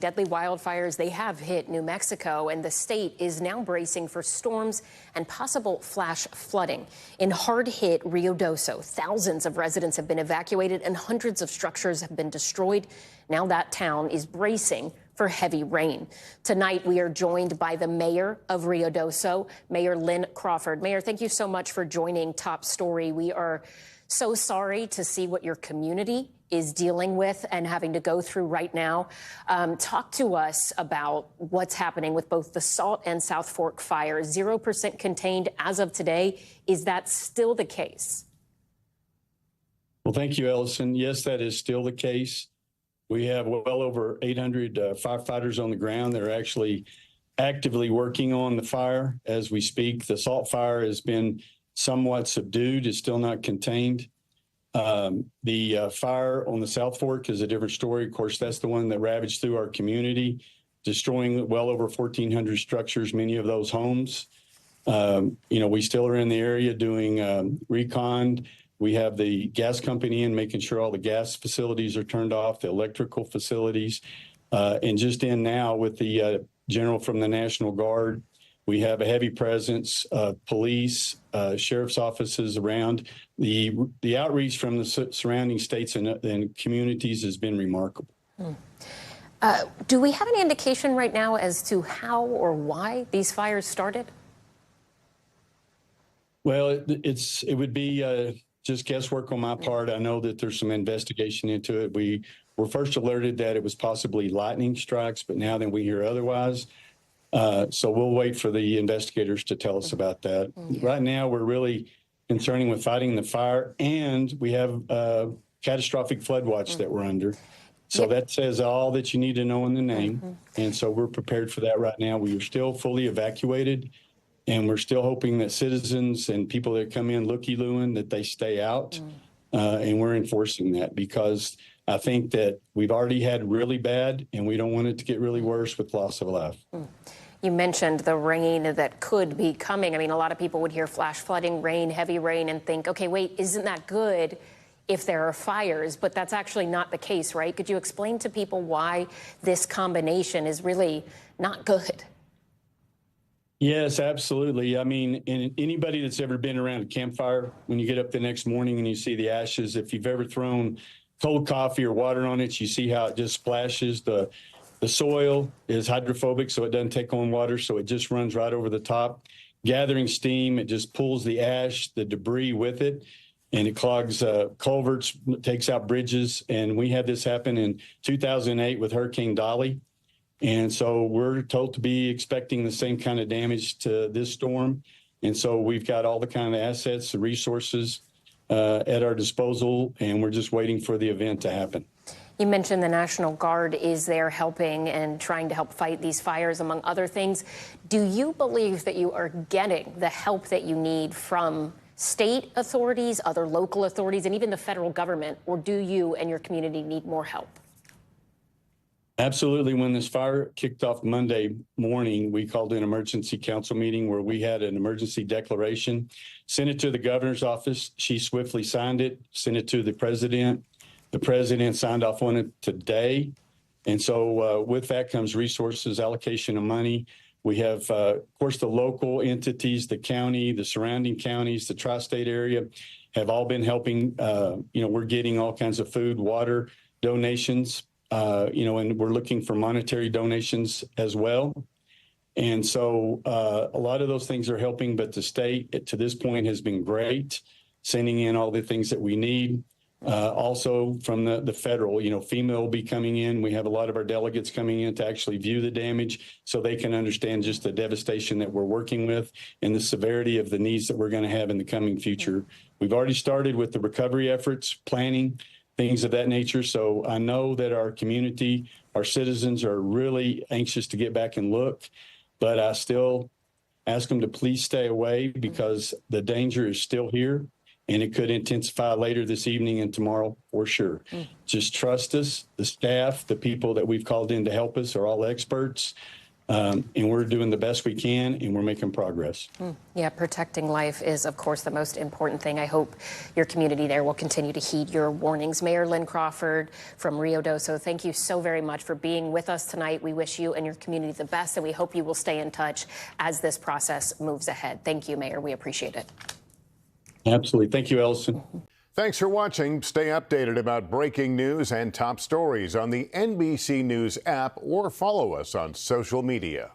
Deadly wildfires, they have hit New Mexico, and the state is now bracing for storms and possible flash flooding. In hard-hit Ruidoso, thousands of residents have been evacuated and hundreds of structures have been destroyed. Now that town is bracing for heavy rain. Tonight, we are joined by the mayor of Ruidoso, Mayor Lynn Crawford. Mayor, thank you so much for joining Top Story. We are so sorry to see what your community is dealing with and having to go through right now. Talk to us about what's happening with both the Salt and South Fork fires. 0% contained as of today. Is that still the case? Well, thank you, Ellison. Yes, that is still the case. We have well over 800 firefighters on the ground. They're actually actively working on the fire as we speak. The Salt fire has been somewhat subdued. It's still not contained. The fire on the South Fork is a different story. Of course, that's the one that ravaged through our community, destroying well over 1,400 structures, many of those homes. We still are in the area doing recon. We have the gas company in, making sure all the gas facilities are turned off, the electrical facilities, and just in now with the general from the National Guard. We have a heavy presence of police, sheriff's offices around. The outreach from the surrounding states and communities has been remarkable. Do we have any indication right now as to how or why these fires started? Well, it would be just guesswork on my part. I know that there's some investigation into it. We were first alerted that it was possibly lightning strikes, but now then we hear otherwise. So we'll wait for the investigators to tell us about that. Right now, we're really concerning with fighting the fire, and we have a catastrophic flood watch that we're under. So that says all that you need to know in the name. And so we're prepared for that right now. We are still fully evacuated, and we're still hoping that citizens and people that come in looky-looing, that they stay out. And we're enforcing that because I think that we've already had really bad, and we don't want it to get really worse with loss of life. You mentioned the rain that could be coming. I mean, a lot of people would hear flash flooding, rain, heavy rain, and think, okay, wait, isn't that good if there are fires? But that's actually not the case, right? Could you explain to people why this combination is really not good? Yes, absolutely. I mean, anybody that's ever been around a campfire, when you get up the next morning and you see the ashes, if you've ever thrown cold coffee or water on it, you see how it just splashes. The soil is hydrophobic, so it doesn't take on water, so it just runs right over the top. Gathering steam, it just pulls the ash, the debris with it, and it clogs culverts, takes out bridges. And we had this happen in 2008 with Hurricane Dolly. And so we're told to be expecting the same kind of damage to this storm. And so we've got all the kind of assets, the resources at our disposal, and we're just waiting for the event to happen. You mentioned the National Guard is there helping and trying to help fight these fires, among other things. Do you believe that you are getting the help that you need from state authorities, other local authorities, and even the federal government, or do you and your community need more help? Absolutely. When this fire kicked off Monday morning, we called an emergency council meeting where we had an emergency declaration, sent it to the governor's office. She swiftly signed it, sent it to the president. The president signed off on it today. And so with that comes resources, allocation of money. We have, of course, the local entities, the county, the surrounding counties, the tri-state area have all been helping. We're getting all kinds of food, water donations. And we're looking for monetary donations as well. And so a lot of those things are helping, but the state to this point has been great, sending in all the things that we need. Also from the federal, FEMA will be coming in. We have a lot of our delegates coming in to actually view the damage so they can understand just the devastation that we're working with and the severity of the needs that we're going to have in the coming future. We've already started with the recovery efforts, planning, things of that nature. So I know that our community, our citizens are really anxious to get back and look, but I still ask them to please stay away because the danger is still here and it could intensify later this evening and tomorrow for sure. Just trust us. The staff, the people that we've called in to help us are all experts. And we're doing the best we can, and we're making progress. Yeah, protecting life is, of course, the most important thing. I hope your community there will continue to heed your warnings. Mayor Lynn Crawford from Ruidoso, thank you so very much for being with us tonight. We wish you and your community the best, and we hope you will stay in touch as this process moves ahead. Thank you, Mayor. We appreciate it. Absolutely. Thank you, Ellison. Thanks for watching. Stay updated about breaking news and top stories on the NBC News app or follow us on social media.